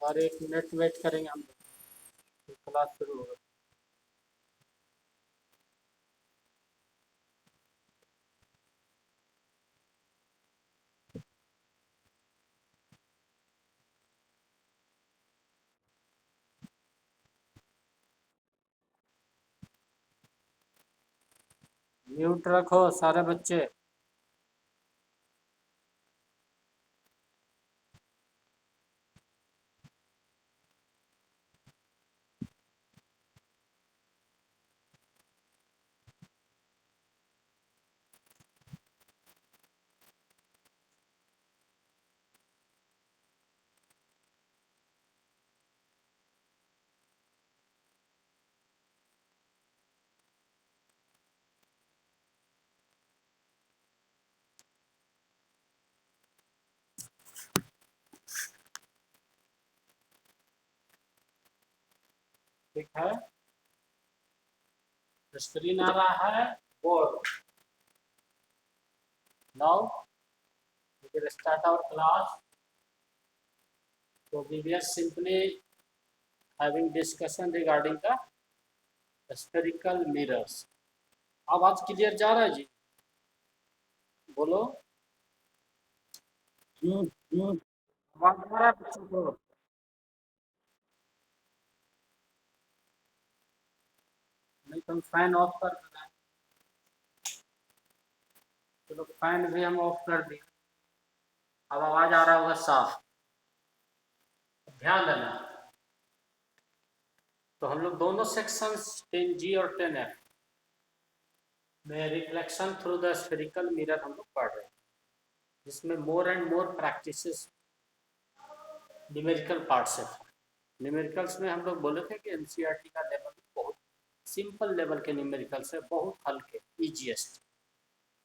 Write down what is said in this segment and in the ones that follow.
और 1 minute wait करेंगे हम लोग, फिर क्लास शुरू होगा। म्यूट रखो सारे बच्चे। ठीक है, स्क्रीन आ रहा है, board. Now we will start our class. So we were simply having discussion regarding the spherical mirrors. आवाज क्लियर जा रहा है जी? बोलो। आवाज आ रहा है बच्चों को? नहीं तो हम फैन ऑफ कर देना है। चलो फैन भी हम ऑफ कर दिए, अब आवाज आ रहा होगा साफ। ध्यान देना। तो हम लोग दोनों सेक्शंस 10G और 10F में reflection through the spherical mirror हम लोग पढ़ रहे हैं, जिसमें more and more practices numerical part से था। न्यूमेरिकल्स में हम लोग बोले थे कि एनसीईआरटी का लेवल बहुत सिंपल लेवल के न्यूमेरिकल्स है, बहुत हल्के, ईजीएस्ट।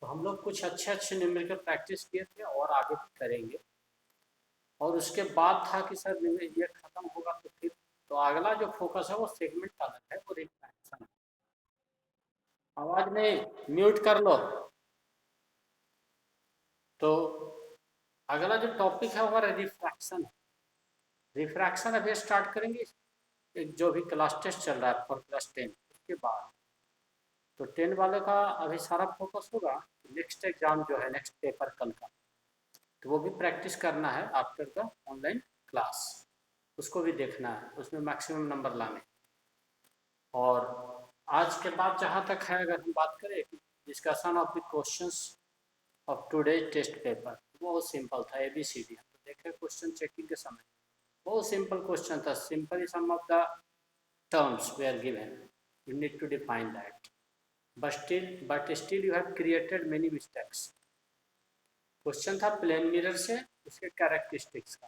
तो हम लोग कुछ अच्छे अच्छे न्यूमेरिकल प्रैक्टिस किए थे और आगे भी करेंगे। और उसके बाद था कि सर ये खत्म होगा तो फिर तो अगला जो फोकस है वो सेगमेंट का अलग है, वो रिफ्रैक्शन। आवाज नहीं, म्यूट कर लो। तो अगला जो टॉपिक है हमारा रिफ्रैक्शन है। रिफ्रैक्शन अभी स्टार्ट करेंगे, जो भी क्लास टेस्ट चल रहा है फॉर क्लास 10 उसके बाद। तो 10 वालों का अभी सारा फोकस होगा नेक्स्ट एग्जाम जो है, नेक्स्ट पेपर कल का, तो वो भी प्रैक्टिस करना है आफ्टर द ऑनलाइन क्लास। उसको भी देखना है, उसमें मैक्सिमम नंबर लाने। और आज के बाद जहाँ तक है, अगर हम बात करें discussion of the questions of today test paper, बहुत सिंपल था, ABCD। हम तो देखे क्वेश्चन चेकिंग के समय, बहुत सिंपल क्वेश्चन था। Simply some of the terms were given, you need to define that, but still you have created many mistakes. Question था प्लेन मिरर से उसके कैरेक्टरिस्टिक्स का,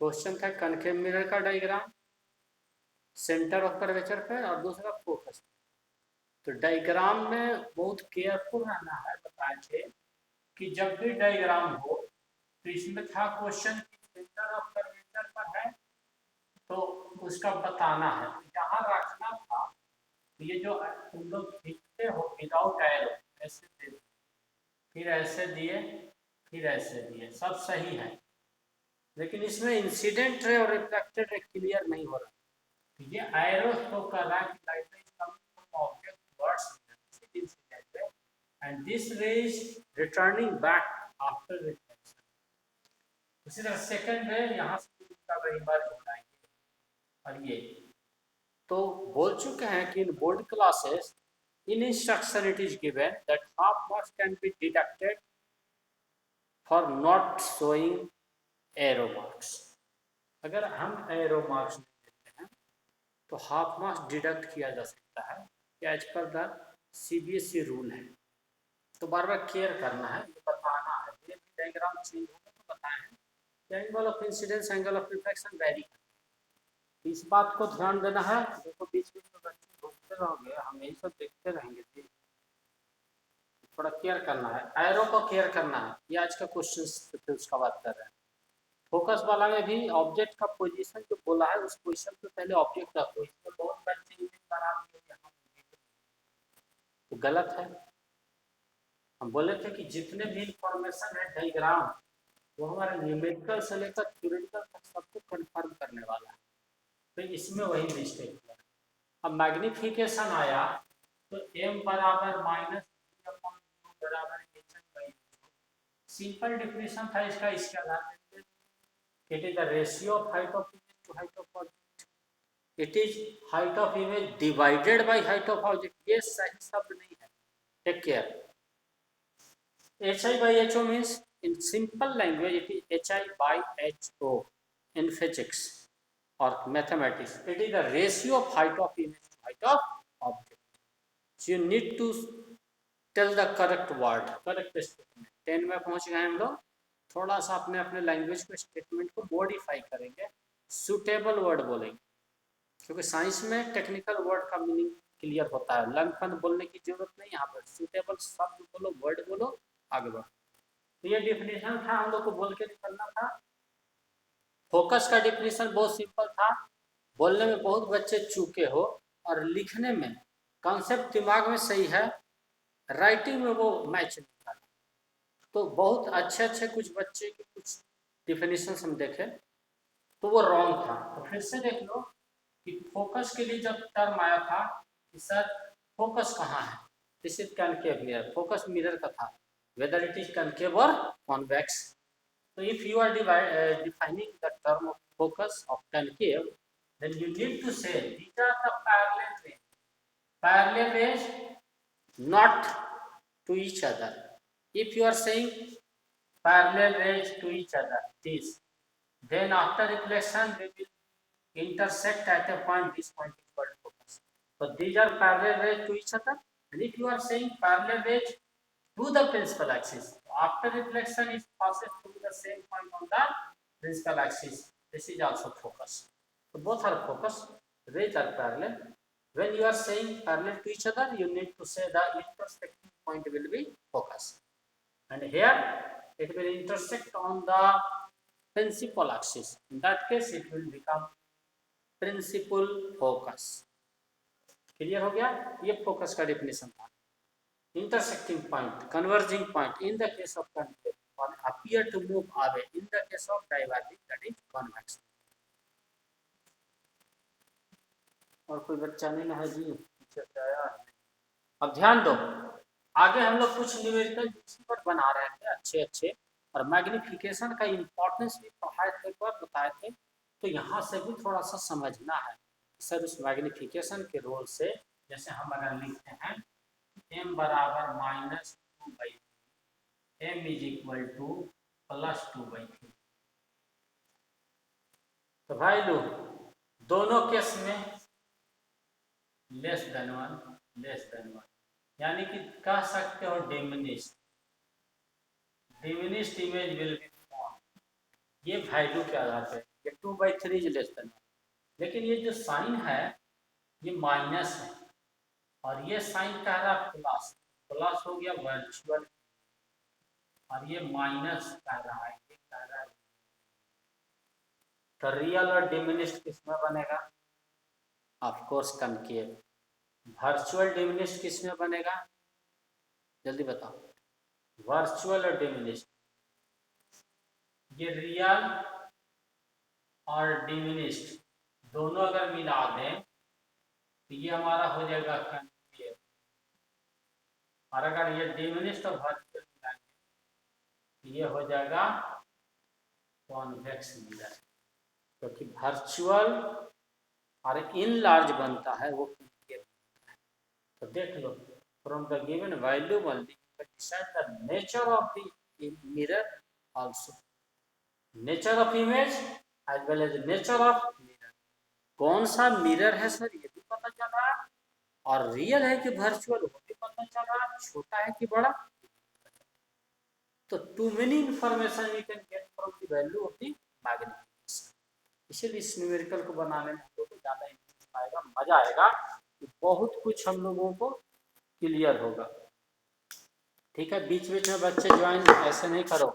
क्वेश्चन था कनकेव मिरर का डायग्राम, सेंटर ऑफ कर्वेचर पे, और दूसरा फोकस। तो डायग्राम में बहुत केयरफुल रहना है, बताए थे कि जब भी डायग्राम हो, तो इसमें था क्वेश्चन सेंटर ऑफ कर्वेचर पर है तो उसका बताना है, यहाँ रखना था। ये जो तुम लोग खींचते हो विदाउट एरो, ऐसे दे, फिर ऐसे दिए, फिर ऐसे दिए, सब सही है, लेकिन इसमें इंसिडेंट रे और रिफ्लेक्टेड रे क्लियर नहीं हो रहा। तो ये एरो शो कर रहा है कि light is coming from object towards incident ray and this ray is returning back after reflection. उसी तरह सेकंड रे यहाँ से इसका रिवर्स हो रहा है। और ये तो बोल चुके हैं कि इन board classes in instruction it is given that half marks can be deducted for not showing arrow marks. अगर हम arrow marks नहीं देते हैं तो हाफ मार्क्स डिडक्ट किया जा सकता है, as per the CBSE rule है। तो बार बार केयर करना है, ये बताना है, ये डायग्राम चेंज होगा तो बताए हैं कि angle of incidence, angle of reflection very करता है। इस बात को ध्यान देना है। देखो बीच बीच में बच्चे घूमते रहोगे, हम यही सब देखते रहेंगे, थोड़ा केयर करना है, एरो को केयर करना है। ये आज का क्वेश्चन फिर उसका बात कर रहे हैं। फोकस वाला में भी ऑब्जेक्ट का पोजीशन जो बोला है, उस पोजीशन पे पहले ऑब्जेक्ट रखो। इसमें बहुत बच्चे बना दिए, तो गलत है। हम बोले थे कि जितने भी इंफॉर्मेशन है डायग्राम, वो हमारे न्यूमेरिकल से लेकर थ्योरेटिकल तक सबको कंफर्म कर करने वाला है, तो इसमें वही मिस्टेक हुआ। अब मैग्निफिकेशन आया तो m बराबर माइनस बराबर सिंपल डिफिनेशन था इसका, इसके आधार पर it is the ratio of height of image to height of object, it is height of image divided by height of object. ये सही शब्द नहीं है, take care. hi by ho means in simple language it is hi by ho in physics or mathematics. It is the ratio of height of image to height of object. So you need to tell the correct word, correct statement. 10 में पहुंच गए हम लोग, थोड़ा सा अपने अपने language को स्टेटमेंट को मॉडिफाई करेंगे, सुटेबल वर्ड बोलेंगे, क्योंकि साइंस में टेक्निकल वर्ड का मीनिंग क्लियर होता है, लंबन बोलने की जरूरत नहीं, यहाँ पर सुटेबल शब्द बोलो, वर्ड बोलो, आगे बढ़ो। तो ये डिफिनेशन था, हम लोग को बोल के निकलना था। फोकस का डिफिनेशन बहुत सिंपल था, बोलने में बहुत बच्चे चूके हो और लिखने में कॉन्सेप्ट दिमाग में सही है, राइटिंग में वो मैच नहीं था। तो बहुत अच्छे अच्छे कुछ बच्चे के कुछ डिफिनेशन हम देखे तो वो रॉन्ग था। तो फिर से देख लो कि फोकस के लिए जब टर्म आया था कि सर फोकस कहाँ है, this is concave mirror, focus mirror का था, whether it is concave or convex. So if you are defining the term of focus of concave, then you need to say these are the parallel rays not to each other. If you are saying parallel rays to each other, this, then after reflection they will intersect at a point, this point is called focus. So these are parallel rays to each other, and if you are saying parallel rays to the principal axis, after reflection it passes through the same point on the principal axis, this is also focus. So both are focus, rays are parallel. When you are saying parallel to each other, you need to say the intersecting point will be focus, and here it will intersect on the principal axis. In that case it will become principal focus. Clear हो गया? ये focus का definition था। intersecting point, converging point in the case of concave, or appear to move away in the case of diverging, that is convex. और कोई बच्चा नहीं है जी, अब ध्यान दो, आगे हम लोग कुछ न्यूमेरिकल इसी पर बना रहे थे अच्छे अच्छे, और मैग्निफिकेशन का इंपॉर्टेंस भी पढ़ाए थे पर बताए थे, तो यहाँ से भी थोड़ा सा समझना है सर उस मैग्निफिकेशन के रोल से। जैसे हम अगर लिखते हैं m बराबर -2/3, m इज इक्वल टू +2/3, तो भाई लोग दोनों केस में लेस देन 1, यानी कि कह सकते हो diminished image will be form, ये वैल्यू के आधार पे, ये 2/3 इज लेस देन 1, लेकिन ये जो साइन है ये माइनस है और ये साइन कह रहा प्लस, प्लस हो गया वर्चुअल, और ये माइनस कह रहा है, ये कह रहा है, तो रियल और डिमिनिश्ड किसमें बनेगा? Of course concave. Virtual diminished किसमें बनेगा? जल्दी बताओ, वर्चुअल और डिमिनिश्ड, ये रियल और डिमिनिश्ड दोनों अगर मिला दें तो ये हमारा हो जाएगा कनकेव, और अगर ये डिमिनिश्ड और वर्चुअल मिलाएंगे तो ये हो जाएगा कॉन्वेक्स मिरर, क्योंकि वर्चुअल और इन लार्ज बनता है वो कनकेव बनता है। तो देख लो, from the given value only decide the nature of the mirror, also nature of image as well as nature of mirror. कौन सा मिरर है सर ये भी पता चल रहा है, और रियल है कि वर्चुअल वो भी पता चल रहा है, छोटा है कि बड़ा। तो too many information you can get from the value of the magnification. इसीलिए इस न्यूमेरिकल को बनाने में हम लोग को ज़्यादा इंटरेस्ट आएगा, मजा आएगा, बहुत कुछ हम लोगों को क्लियर होगा। ठीक है, बीच बीच में बच्चे ज्वाइन ऐसे नहीं करो,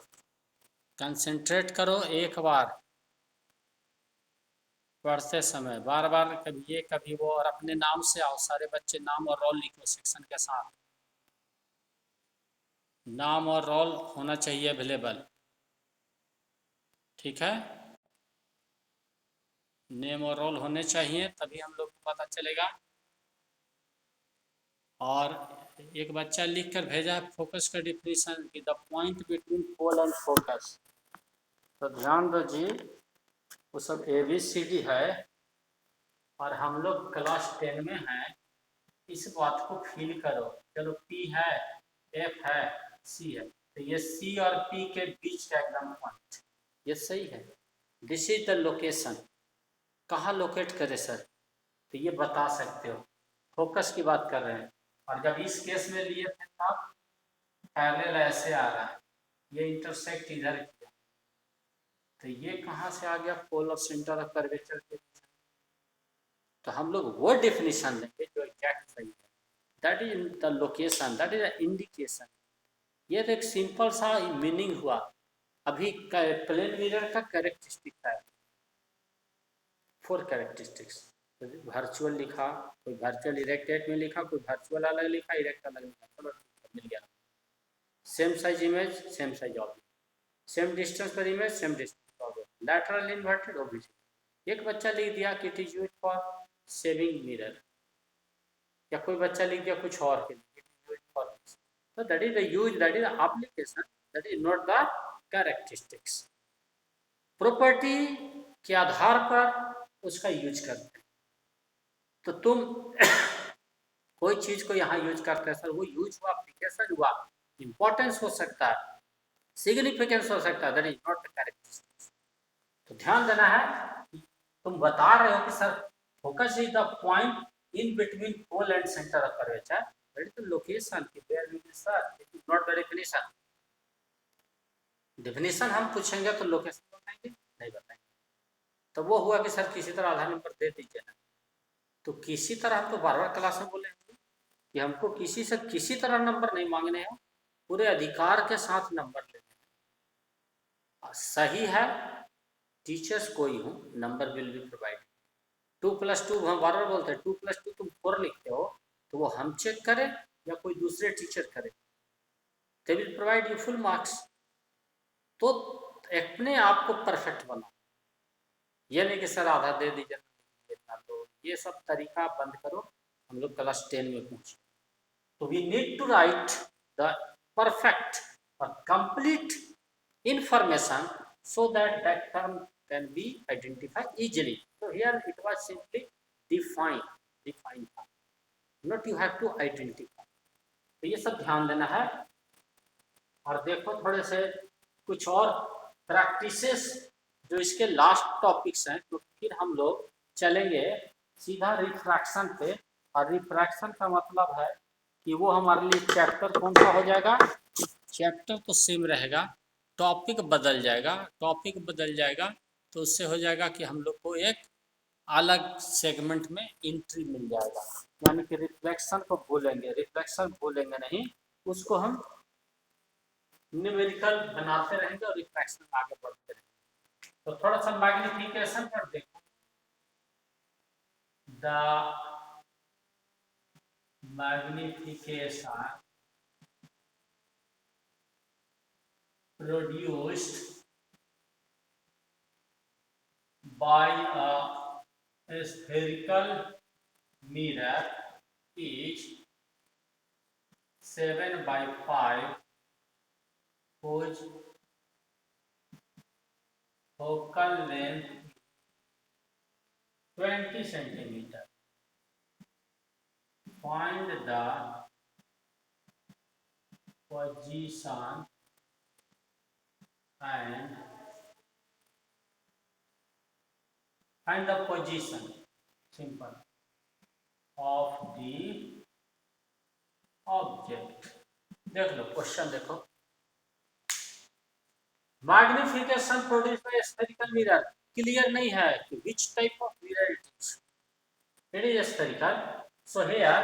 कंसंट्रेट करो, एक बार पढ़ते समय बार बार कभी ये कभी वो, और अपने नाम से आओ, सारे बच्चे नाम और रोल लिखो सेक्शन के साथ, नाम और रोल होना चाहिए अवेलेबल, ठीक है। नेम और रोल होने चाहिए, तभी हम लोग को पता चलेगा। और एक बच्चा लिख कर भेजा है फोकस का डिफिनीशन की, the point between pole and focus. तो ध्यान दो जी, वो सब ABCD है और हम लोग क्लास 10 में हैं। इस बात को फील करो। चलो P है, F है, C है, तो ये C और P के बीच का एकदम पॉइंट, ये सही है। This is the location. कहाँ लोकेट करे सर? तो ये बता सकते हो, फोकस की बात कर रहे हैं। और जब इस केस में लिए थे तब पैरेलल ऐसे आ रहा है, ये इंटरसेक्ट इधर किया, तो ये कहाँ से आ गया? पोलर सेंटर ऑफ कर्वेचर के। तो हम लोग वो डेफिनेशन देंगे जो एग्जैक्ट सही है। That is the location, that is the indication. ये तो एक सिंपल सा मीनिंग हुआ। अभी प्लेन मिरर का कैरेक्टरिस्टिक है, 4 कैरेक्टरिस्टिक्स। वर्चुअल लिखा, कोई वर्चुअल इरेक्टेड में लिखा, कोई वर्चुअल अलग लिखा, इरेक्ट अलग लिखा, चलो मिल गया। Same size image, same size object, same distance पर image, same distance object, lateral inverted oblique. एक बच्चा लिख दिया कि it is use for shaving mirror, या कोई बच्चा लिख दिया कुछ और के लिए, it is use for this. तो that is the use, that is the application, that is not the characteristics. Property के आधार पर उसका यूज करते हैं। तो तुम कोई चीज को यहाँ यूज करते हैं सर, वो यूज हुआ, एप्लीकेशन हुआ, इंपॉर्टेंस हो सकता है, सिग्निफिकेंस हो सकता है, that is not the characteristics. तो ध्यान देना है कि तुम बता रहे हो कि sir focus is the point in between pole and centre of curvature, that is the location की where we will sir, it is not the definition. Definition हम पूछेंगे तो लोकेशन बताएंगे नहीं बताएंगे। तो वो हुआ कि सर किसी तरह आधार नंबर दे दीजिए ना। तो किसी तरह हम तो बार बार क्लास में बोलेंगे कि हमको किसी से किसी तरह नंबर नहीं मांगने हैं, पूरे अधिकार के साथ नंबर लेने हैं। सही है, टीचर्स कोई हो, नंबर विल बी प्रोवाइड। 2+2 हम बार बार बोलते हैं, 2+2 तुम 4 लिखते हो, तो वो हम चेक करें या कोई दूसरे टीचर करे, they will provide you full marks. तो अपने आप को परफेक्ट बनाओ, ये नहीं कि सर आधा दे दीजिए इतना। तो ये सब तरीका बंद करो, हम लोग क्लास 10 में पहुंचे। तो we need to write the perfect or complete information so that that term can be identified easily. So here it was simply define, not you have to identify. तो ये सब ध्यान देना है। और देखो थोड़े से कुछ और प्रैक्टिसेस जो इसके लास्ट टॉपिक्स हैं, तो फिर हम लोग चलेंगे सीधा रिफ्रैक्शन पे। और रिफ्रैक्शन का मतलब है कि वो हमारे लिए चैप्टर कौन सा हो जाएगा? चैप्टर तो सेम रहेगा, टॉपिक बदल जाएगा। टॉपिक बदल जाएगा तो उससे हो जाएगा कि हम लोग को एक अलग सेगमेंट में एंट्री मिल जाएगा। यानी कि रिफ्लेक्शन को भूलेंगे, रिफ्लेक्शन भूलेंगे नहीं, उसको हम न्यूमेरिकल बनाते रहेंगे और रिफ्रैक्शन में आगे बढ़ते रहेंगे। तो थोड़ा सा मैग्निफिकेशन पर देखो, the magnification produced by a spherical mirror is 7/5 whose focal length 20 centimeter. Find the position and find the position, simple, of the object. देख लो क्वेश्चन देखो, magnification produce by spherical mirror, clear नहीं है कि which type of mirror it is spherical. So here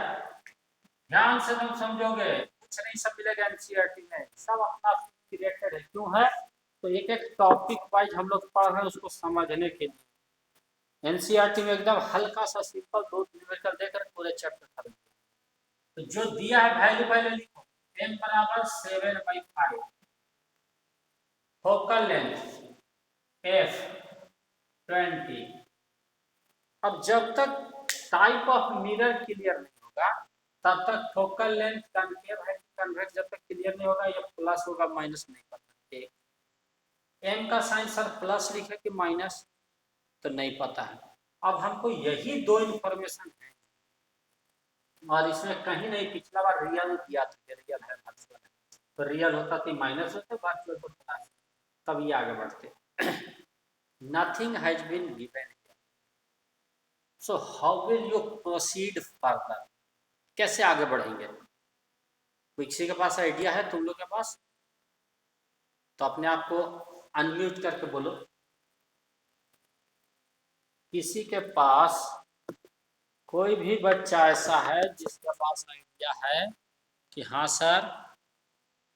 ध्यान से तुम समझोगे, कुछ नहीं सब मिलेगा एनसीईआरटी में, सब अपना क्रिएटेड है। क्यों है? तो एक एक टॉपिक वाइज हम लोग पढ़ रहे हैं उसको समझने के लिए। एनसीईआरटी में एकदम हल्का सा सिंपल 2 न्यूमेरिकल देकर पूरे चैप्टर खत्म। तो जो दिया है वैल्यू पहले लिखो, m बराबर 7/5, फोकल लेंथ f 20, अब जब तक टाइप ऑफ मिरर क्लियर नहीं होगा तब तक फोकल लेंथ कनकेव है कन्वेक्स जब तक क्लियर नहीं होगा, या प्लस होगा माइनस नहीं पता। एम का साइन सर प्लस लिखे कि माइनस तो नहीं पता है। अब हमको यही दो इंफॉर्मेशन है और इसमें कहीं नहीं, पिछला बार रियल दिया था, रियल है वर्चुअल है, तो रियल होता तो माइनस होता, वर्चुअल तो प्लस, तब ये आगे बढ़ते। Nothing has been given, so how will you proceed further, कैसे आगे बढ़ेंगे? किसी के पास आइडिया है तुम लोग के पास? तो अपने आप को अनम्यूट करके बोलो। किसी के पास, कोई भी बच्चा ऐसा है जिसके पास आइडिया है कि हाँ सर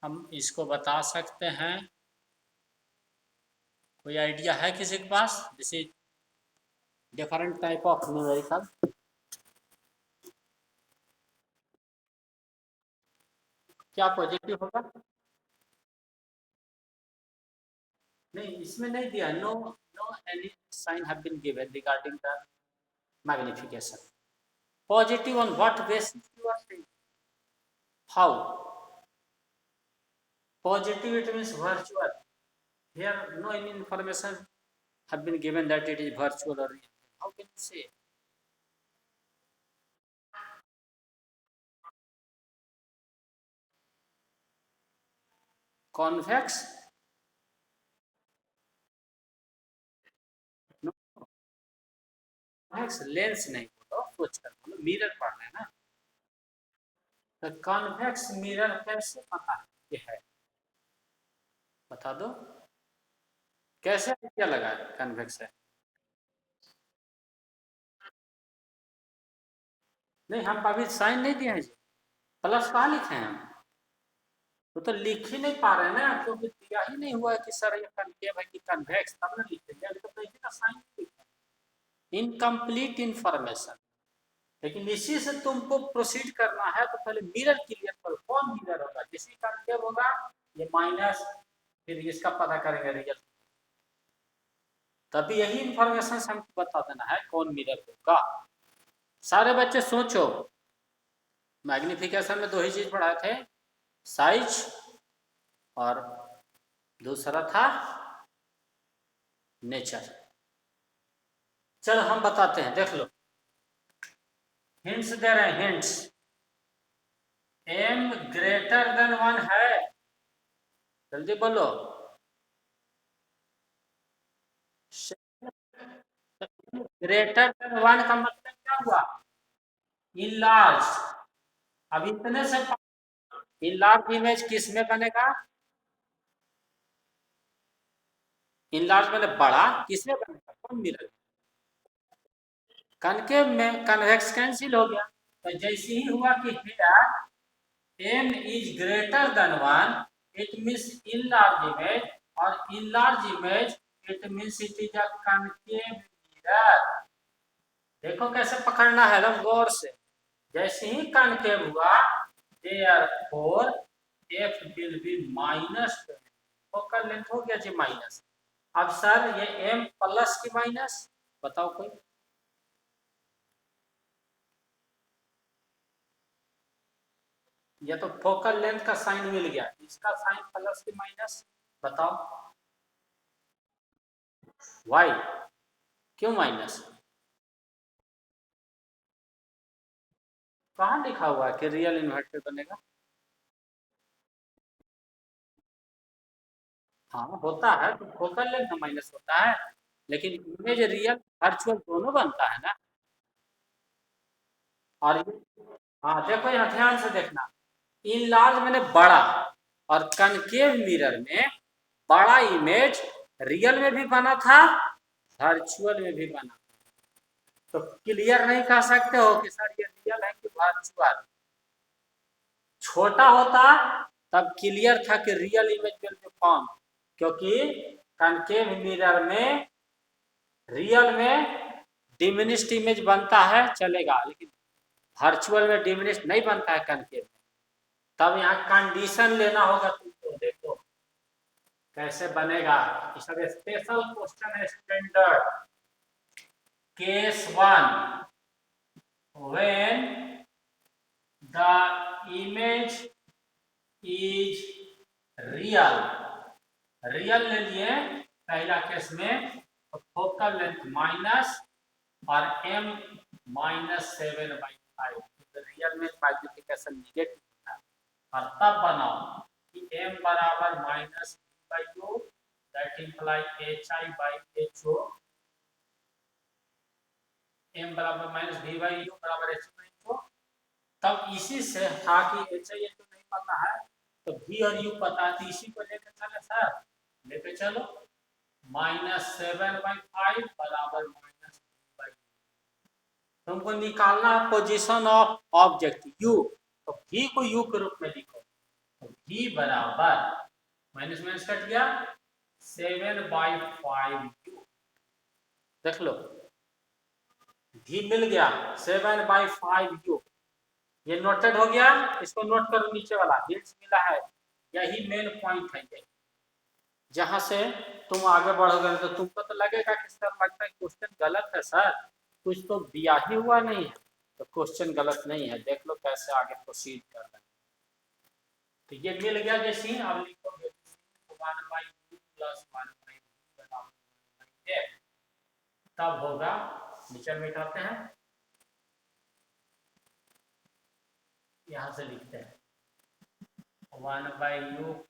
हम इसको बता सकते हैं, कोई आइडिया है किसी के पास? This is different type of numerical. क्या पॉजिटिव होगा? नहीं, इसमें नहीं दिया, no no any sign have been given regarding the magnification. Positive on what basis you are saying? How? Positive it means virtual. Here no any information have been given that it is virtual or real. How can you say? Convex? No, convex lens नहीं बोलो, सोच कर बोलो, mirror पढ़ना है ना। तो convex mirror कैसे पता है ये है? बता दो कैसे, क्या लगा कन्वेक्स है? नहीं, हम अभी साइन नहीं दिए हैं जी, प्लस कहाँ लिखे हैं हम? तो लिख ही नहीं पा रहे हैं ना, क्योंकि दिया ही नहीं हुआ है कि सर ये कनकेव है कि कन्वेक्स, तब ना लिखेंगे, अभी तो देखिए ना साइन लिखा, इनकम्प्लीट इंफॉर्मेशन। लेकिन इसी से तुमको प्रोसीड करना है तो पहले मिरर क्लियर करो, कौन मिरर होगा, जिसकी कनकेव होगा ये माइनस, फिर इसका पता करेंगे रिजल्ट, तभी यही इंफॉर्मेशन हमको बता देना है कौन मिरर होगा। सारे बच्चे सोचो, मैग्निफिकेशन में दो ही चीज पढ़ाए थे, साइज और दूसरा था नेचर। चलो हम बताते हैं, देख लो, हिंट्स दे रहे हैं, हिंट्स। एम ग्रेटर देन 1 है, जल्दी बोलो। ग्रेटर देन 1 का मतलब क्या हुआ? इनलार्ज। अब इतने से इनलार्ज इमेज किस में बनेगा? इनलार्ज मतलब बड़ा, किस में बनेगा, कौन मिरर? कनकेव में। कन्वेक्स कैंसिल हो गया, तो जैसे ही हुआ कि m is greater than 1, it means enlarge image, और enlarge image it means it is a concave mirror। देखो कैसे पकड़ना है एकदम गौर से, जैसे ही कनकेव हुआ therefore f will be minus, focal length हो गया जी माइनस। अब सर ये m प्लस की माइनस, बताओ कोई? ये तो फोकल लेंथ का साइन मिल गया, इसका साइन प्लस की माइनस, बताओ वाई, क्यों माइनस? कहाँ लिखा हुआ है कि रियल इन्वर्टर बनेगा? हाँ होता है, तो फोकल लेंथ माइनस होता है, लेकिन इमेज रियल वर्चुअल दोनों बनता है ना। और हाँ देखो यहाँ ध्यान से देखना, इन लार्ज मैंने बड़ा, और कनकेव मिरर में बड़ा इमेज रियल में भी बना था, वर्चुअल में भी बना, तो क्लियर नहीं कह सकते हो कि सर ये रियल है कि वर्चुअल। छोटा होता तब क्लियर था कि real image will be found, क्योंकि कनकेव मिरर में रियल में डिमिनिश्ड इमेज बनता है चलेगा, लेकिन वर्चुअल में डिमिनिश्ड नहीं बनता है कनकेव में। तब यहाँ कंडीशन लेना होगा तुमको, देखो कैसे बनेगा, सब स्पेशल क्वेश्चन है, standard. Case 1, when the image is real, real ले लिए पहला केस में, तो फोकल लेंथ माइनस और m -7/5, रियल में मैग्निफिकेशन निगेटिव था, और तब बनाओ कि m बराबर -v/u, that imply hi/ho, m बराबर -v/u बराबर h/ho। तब इसी से था कि hi/ho नहीं पता है तो v और u पता है, तो इसी को लेकर चले सर, लेके चलो -7/5 बराबर -v/u। तुमको निकालना है पोजीशन ऑफ ऑब्जेक्ट u, तो v को u के रूप में लिखो, तो v बराबर माइनस माइनस कट गया 7/5u, देख लो v मिल गया 7/5u, ये नोटेड हो गया, इसको नोट करो, नीचे वाला हिंट्स मिला है, यही मेन पॉइंट है ये, जहां से तुम आगे बढ़ोगे तो तुमको तो लगेगा कि सर लगता है क्वेश्चन गलत है सर, कुछ तो दिया ही हुआ नहीं है, तो क्वेश्चन गलत नहीं है, देख लो कैसे आगे प्रोसीड कर रहे हैं। तो ये मिल गया, जैसे ही अब लिखोगे 1/u + 1/v, तब होगा, नीचे मिटाते हैं, यहां से लिखते हैं 1/u +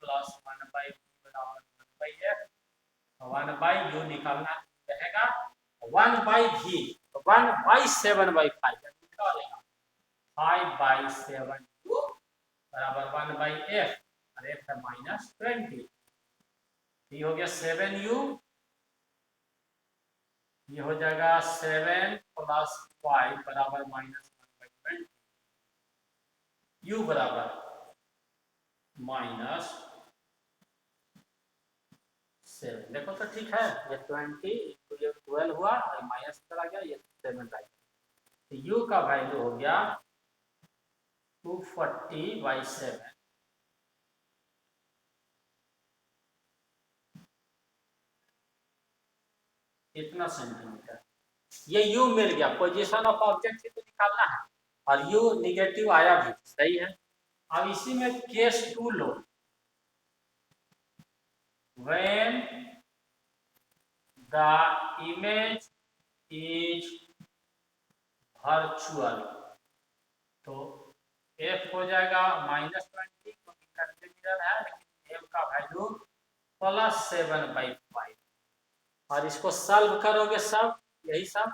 1/v बराबर 1/f, 1/u निकालना रहेगा 1/v, 1/7/5 निकालेगा, 5/7u बराबर 1/f, और f है -20, ये हो गया 7u, ये हो जाएगा 7 + 5 बराबर -1/20, u बराबर -7, देखो तो ठीक है, ये 20 तो ये 12 हुआ और माइनस चला गया, ये 7 रह गया, तो u का वैल्यू हो गया 240/7, इतना सेंटीमीटर, ये u मिल गया, पोजीशन ऑफ ऑब्जेक्ट ही तो निकालना है, और u निगेटिव आया भी, सही है। अब इसी में case 2 low, when the image is virtual, तो f हो जाएगा -20, क्योंकि कंटिन्यूअस है, लेकिन m का वैल्यू +7/5, और इसको सॉल्व करोगे सब, यही सब,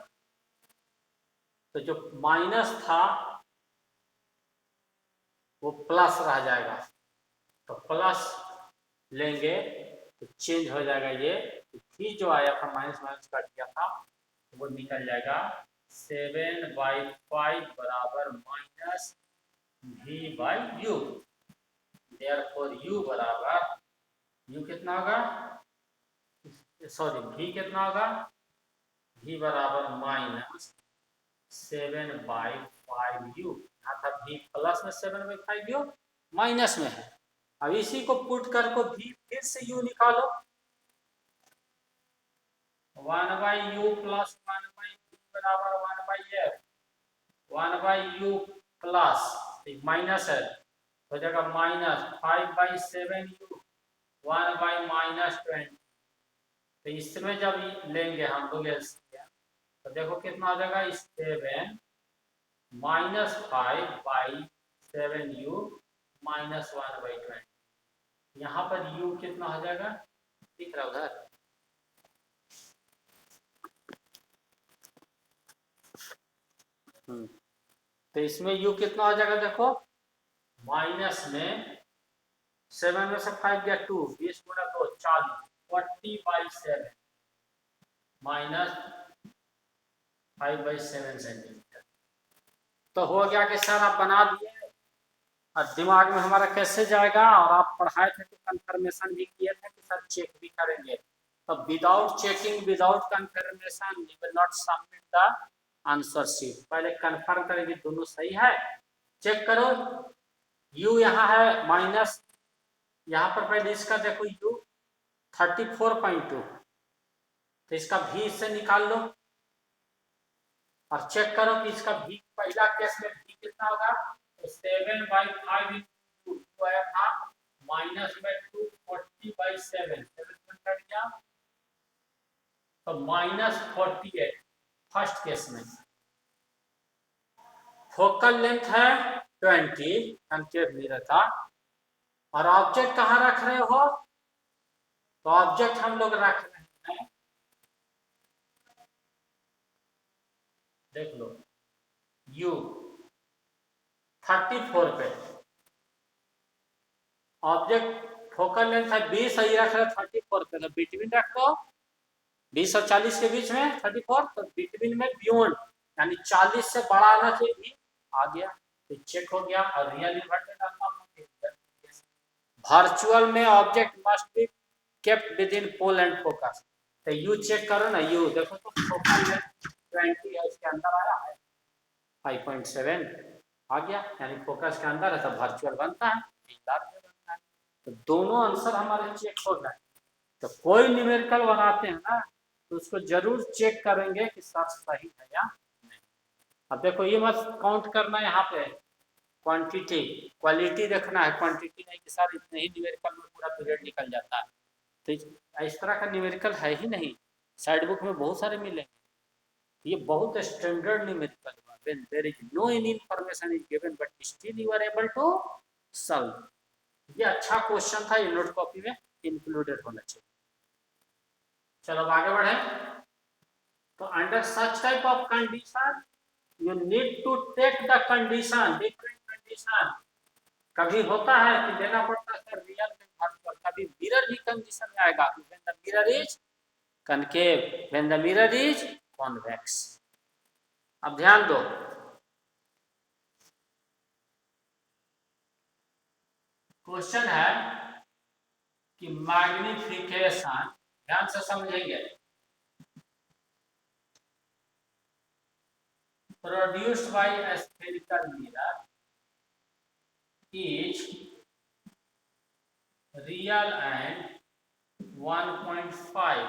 तो जो माइनस था वो प्लस रह जाएगा, तो प्लस लेंगे तो चेंज हो जाएगा, ये थी जो आया था माइनस माइनस कट गया था, तो वो निकल जाएगा 7/5 बराबर -v/u, देयरफॉर u बराबर, u कितना होगा, सॉरी v कितना होगा, v बराबर -7/5u, यहाँ था v प्लस में 7/5u माइनस में है, अब इसी को पुट कर को v फिर से u निकालो, 1/u + 1/v बराबर 1/f, 1/u प्लस माइनस है, हो जाएगा -5/7u 1/-20, तो इसमें जब लेंगे हम लोग एलसीएम, तो देखो कितना हो जाएगा, 7 -5/7u -1/20, यहाँ पर u कितना हो जाएगा, दिख रहा उधर, तो इसमें u कितना हो जाएगा, देखो माइनस में 7 में से 5 गया 2, 20 × 2 40, 40/7 -5/7 सेंटीमीटर, तो हो गया कि सर आप बना दिए, और दिमाग में हमारा कैसे जाएगा, और आप पढ़ाए थे तो कंफर्मेशन भी किए थे कि सर चेक भी करेंगे, तो without checking, without confirmation you will not submit the answer sheet, पहले कंफर्म करेंगे दोनों सही है, चेक करो, u यहाँ है माइनस, यहाँ पर पहले इसका देखो u 34.2, तो इसका v से निकाल लो, और चेक करो कि इसका भी पहला केस में भी कितना होगा, तो 7/5 इंटू 2 आया था माइनस में 240/7 7 कट गया तो -48 फर्स्ट केस में। फोकल लेंथ है 20 कंकेव मिरर का और ऑब्जेक्ट कहाँ रख रहे हो, तो ऑब्जेक्ट हम लोग रख रहे हैं, देख लो U 34 पे। ऑब्जेक्ट फोकल लेंथ है 20 और ये रख रहे 34 पे, तो बिटवीन रख दो 20 और 40 के बीच में 34, तो बिटवीन में बियॉन्ड यानी 40 से बड़ा आना चाहिए, भी आ गया तो चेक हो गया। और रियल इन्वर्टेड अल्फा वर्चुअल में object must be kept within pole and focus, तो यू चेक करो ना, यू देखो तो फोकल लेंथ 20 है, इसके अंदर आया है 5.7 आ गया, यानी फोकस के अंदर है तो वर्चुअल बनता है, बनता है। तो दोनों आंसर हमारे चेक हो गए। तो कोई न्यूमेरिकल बनाते हैं ना तो उसको जरूर चेक करेंगे कि सर सही है या नहीं। अब देखो ये मत काउंट करना यहाँ पे क्वांटिटी, क्वालिटी देखना है, क्वांटिटी नहीं कि सर इतने ही न्यूमेरिकल में पूरा पीरियड निकल जाता है, तो इस तरह का न्यूमेरिकल है ही नहीं, साइड बुक में बहुत सारे मिलेंगे। ये बहुत स्टैंडर्ड न्यूमेरिकल हुआ, when there is no any information is given but still you are able to solve। ये अच्छा क्वेश्चन था, ये नोट कॉपी में इंक्लूडेड होना चाहिए। चलो आगे बढ़े। तो under such type of condition you need to take the condition, different condition. कभी होता है कि देना पड़ता है सर रियल में वर्चुअल, कभी मिरर भी कंडीशन में आएगा, when the mirror is concave, when the mirror is convex. अब ध्यान दो, क्वेश्चन है कि मैग्निफिकेशन, ध्यान से समझेंगे, produced by A spherical mirror is real and 1.5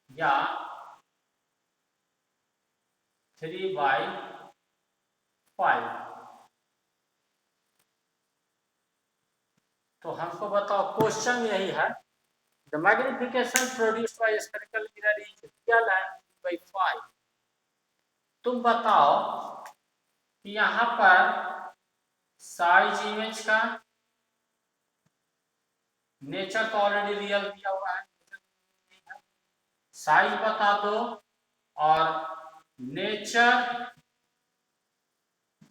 या 3/5। तो हमको बताओ, क्वेश्चन यही है, the magnification produced by spherical mirror is real and 3/5। तुम बताओ कि यहाँ पर साइज इमेज का नेचर तो ऑलरेडी रियल दिया हुआ है, साइज बता दो और नेचर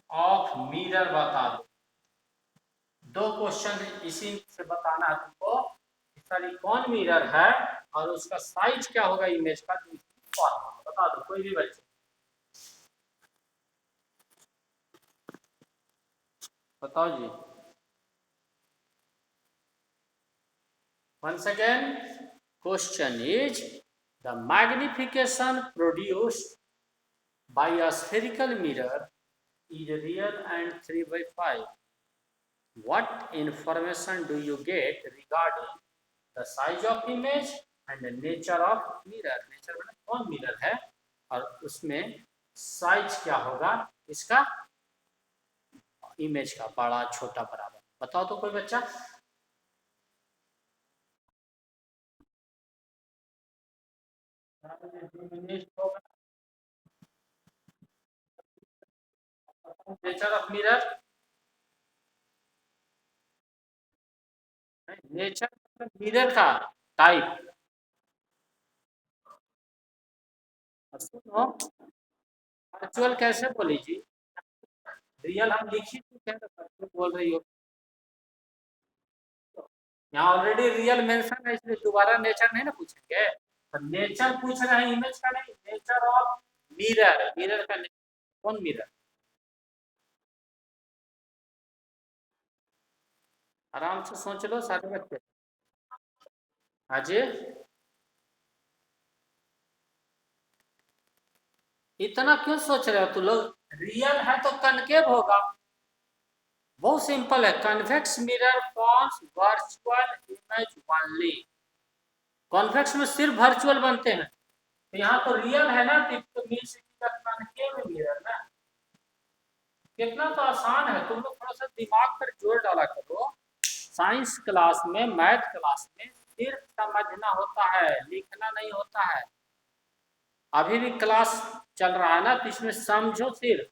ऑफ मिरर बता दो। दो क्वेश्चन इसी से बताना है तुमको, सर कौन मिरर है और उसका साइज क्या होगा इमेज का, बता दो कोई भी बच्चे, बताओ जी। Once again, question is the magnification produced by a spherical mirror is real and 3/5. What information do you get regarding the size of image and the nature of mirror? Nature मतलब कौन mirror है और उसमें size क्या होगा इसका, image का, बड़ा छोटा बराबर, बताओ तो कोई बच्चा। Nature of mirror, nature mirror का टाइप, सुनो वर्चुअल कैसे बोली जी, रियल हम लिखी तो बोल रही हो, यहाँ ऑलरेडी रियल मेंशन है इसलिए दोबारा नेचर नहीं ना पूछेंगे, तो नेचर पूछ रहे हैं इमेज का नहीं, नेचर ऑफ मिरर, मिरर का कौन मिरर, आराम से सोच लो सारे बच्चे। हाँ जी, इतना क्यों सोच रहे हो तुम लोग, रियल है तो कनकेव होगा, बहुत सिंपल है, convex mirror forms virtual image only, convex में सिर्फ वर्चुअल बनते हैं, तो यहाँ तो रियल है ना, तो मीन्स कनकेव साइंस क्लास में, मैथ क्लास में सिर्फ समझना होता है, लिखना नहीं होता है। अभी भी क्लास चल रहा है ना, तो इसमें समझो सिर्फ।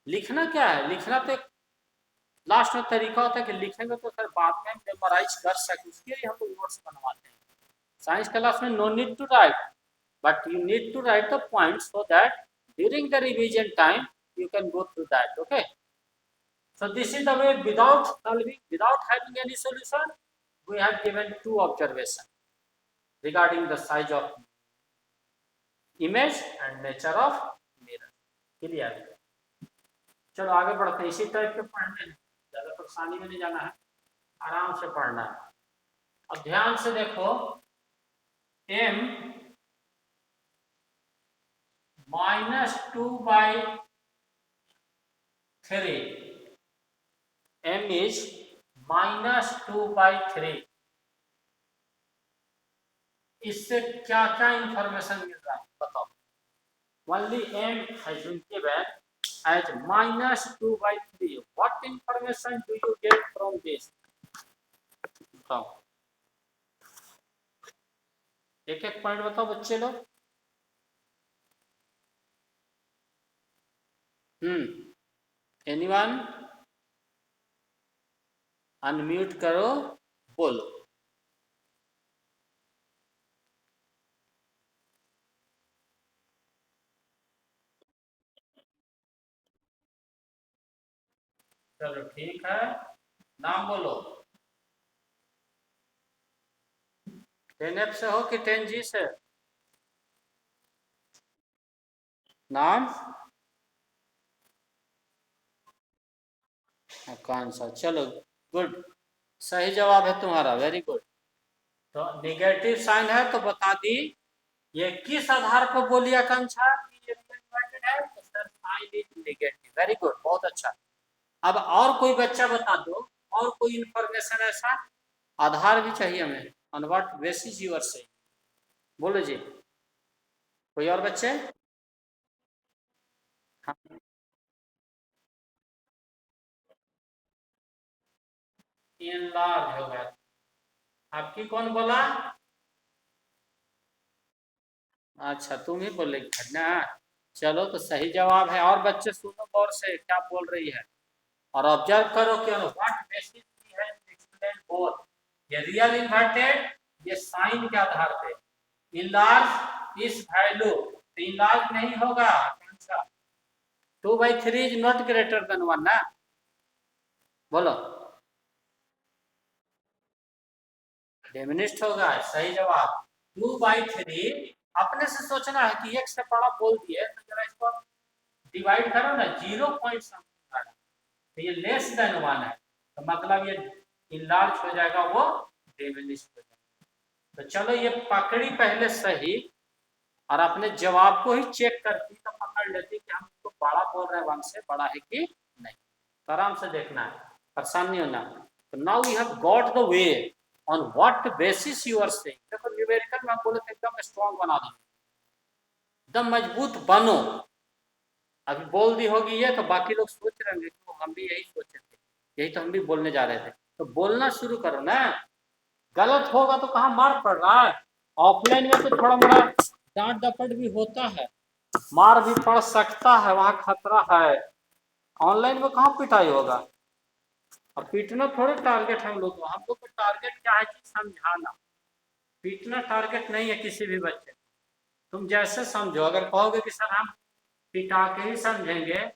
लिखना क्या है, लिखना तो एक लास्ट में तरीका होता है कि लिखेंगे तो सर बाद में मेमोराइज कर सके, उसके लिए हम लोग नोट्स बनवाते हैं। साइंस क्लास में no need to write, but you need to write the points so that during the revision time you can go through that. Okay, so this is the way, without solving, without having any solution, we have given two observations regarding the size of image and nature of mirror. Clear? चलो आगे बढ़ते हैं, इसी type के पढ़ने हैं, ज्यादा परेशानी में नहीं जाना है, आराम से पढ़ना है। अब ध्यान से देखो, m -2/3, m is -2/3, इससे क्या क्या इंफॉर्मेशन मिल रहा है बताओ। Only m has been given as -2/3. What information do you get from this? बताओ, एक एक पॉइंट बताओ बच्चे लोग। एनीवन, अनम्यूट करो, बोलो। चलो ठीक है, नाम बोलो। 10F से हो कि 10G से? नाम आकांक्षा, चलो गुड, सही जवाब है तुम्हारा, वेरी गुड। तो निगेटिव साइन है तो बता दी, ये किस आधार पर बोली आकांक्षा कि ये इन्वर्टेड है? तो sir sign is negative, very good, बहुत अच्छा। अब और कोई बच्चा बता दो, और कोई इंफॉर्मेशन ऐसा, आधार भी चाहिए हमें, on what basis you are saying, बोलो जी। कोई और बच्चे? हाँ, इनलार्ज होगा। आपकी कौन बोला? अच्छा तुम ही बोलेगी ना, चलो तो सही जवाब है। और बच्चे सुनो गौर से क्या बोल रही है, और ऑब्जर्व करो कि on what basis we have explain both, ये रियल इन्वर्टेड, ये साइन के आधार पे। इनलार्ज इस वैल्यू, तो इनलार्ज नहीं होगा, कौन सा? 2/3 इज नॉट ग्रेटर देन 1 ना, बोलो। डिमिनिश्ड होगा, सही जवाब। 2/3, अपने से सोचना है कि एक से बड़ा बोल दिए तो जरा इसको डिवाइड करो ना, 0 समथिंग, तो ये लेस देन 1 है, तो मतलब ये इनलार्ज हो जाएगा, वो डिमिनिश्ड हो जाएगा। तो चलो ये पकड़ी पहले सही, और अपने जवाब को ही चेक करती तो पकड़ लेती कि हम इसको बड़ा बोल रहे हैं 1 से, बड़ा है कि नहीं। तो आराम से देखना है, परेशान नहीं होना। तो now we have got the way on what basis you are saying. देखो न्यूमेरिकल में हम बोले थे एकदम स्ट्रांग बना दो, एकदम मजबूत बनो। अभी बोल दी होगी ये, तो बाकी लोग सोच रहे होंगे तो हम भी यही सोचे थे, यही तो हम भी बोलने जा रहे थे। तो बोलना शुरू करो ना, गलत होगा तो कहाँ मार पड़ रहा है। ऑफलाइन में तो थोड़ा मोड़ा डांट डपट भी होता है, मार भी पड़ सकता है, वहां खतरा है। ऑनलाइन में कहाँ पिटाई होगा, और पीटना थोड़े टारगेट है हम लोग का टारगेट क्या है कि समझाना, पीटना टारगेट नहीं है किसी भी बच्चे। तुम जैसे समझो, अगर कहोगे कि सर हम पिटा के ही समझेंगे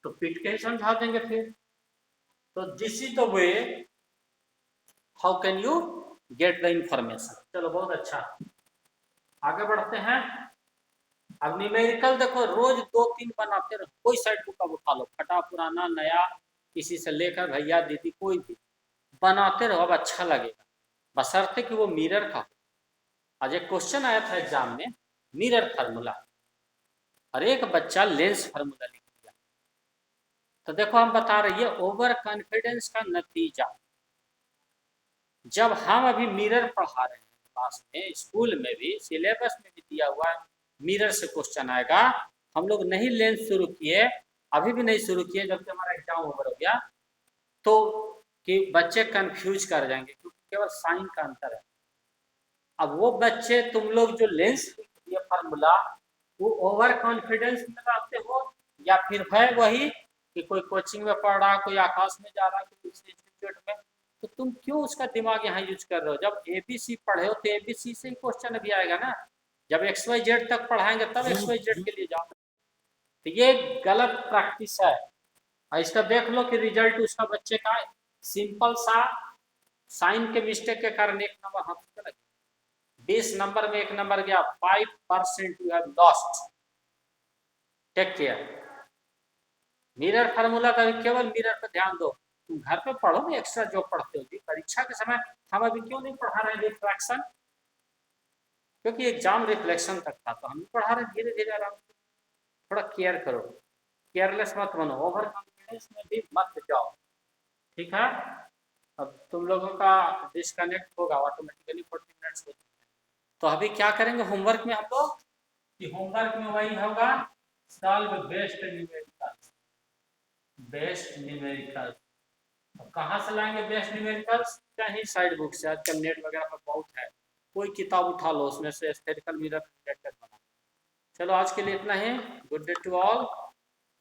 तो पीट के ही समझा देंगे फिर। तो this is the way how can you get the information. चलो बहुत अच्छा, आगे बढ़ते हैं। अब न्यूमेरिकल देखो, रोज 2-3 बनाते रहो, कोई साइड बुक अब उठा लो, फटा पुराना नया, किसी से लेकर भैया दीदी कोई भी बनाते रहो, अब अच्छा लगेगा, बशर्ते कि वो मिरर का हो। आज एक क्वेश्चन आया था एग्जाम में, मिरर फार्मूला, और एक बच्चा लेंस फार्मूला लिख दिया। तो देखो हम बता रहे हैं ओवर कॉन्फिडेंस का नतीजा। जब हम अभी मिरर पढ़ा रहे हैं क्लास में, स्कूल में भी, सिलेबस में भी दिया हुआ है मिरर से क्वेश्चन आएगा, हम लोग नहीं लेंस शुरू किए, अभी भी नहीं शुरू किए, जबकि हमारा एग्जाम ओवर हो गया। तो कि बच्चे कंफ्यूज कर जाएंगे क्योंकि केवल साइन का अंतर है। अब वो बच्चे तुम लोग जो लेंस ये फार्मूला वो ओवर कॉन्फिडेंस में लगाते हो या फिर है वही कि कोई कोचिंग में पढ़ रहा, कोई आकाश में जा रहा, कोई इंस्टीट्यूट में, तो तुम क्यों उसका दिमाग यहाँ यूज कर रहे हो? जब एबीसी पढ़े हो तो एबीसी से ही क्वेश्चन भी आएगा ना। जब एक्स वाई जेड तक पढ़ाएंगे तब एक्स वाई जेड के लिए जाओ। तो ये गलत प्रैक्टिस है। और इसका देख लो कि रिजल्ट उसका बच्चे का सिंपल सा साइन के मिस्टेक के कारण 1 नंबर हाथ से लगे, 20 नंबर में 1 नंबर गया, 5% you have lost. Take care. Mirror formula का केवल मिरर पर ध्यान दो। तुम घर पे पढ़ो ना एक्स्ट्रा जो पढ़ते हो जी, परीक्षा के समय हम अभी क्यों नहीं पढ़ा रहे हैं रिफ्रैक्शन? क्योंकि एग्जाम रिफ्लेक्शन तक था, तो हम पढ़ा रहे धीरे धीरे आराम से। थोड़ा केयर करो, केयरलेस मत बनो, ओवर कॉन्फिडेंस में भी मत जाओ, ठीक है? अब तुम लोगों का डिस्कनेक्ट होगा ऑटोमेटिकली 40 मिनट्स हो चुके हैं। तो अभी क्या करेंगे होमवर्क में हम लोग, कि होमवर्क में वही होगा solve best numericals. Best numericals कहाँ से लाएंगे? बेस्ट न्यूमेरिकल्स कहीं साइड बुक से, आजकल नेट वगैरह पर बहुत है, कोई किताब उठा लो उसमें से स्फेरिकल मिरर रिलेटेड बना। चलो आज के लिए इतना ही। Good day to all,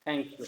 thank you.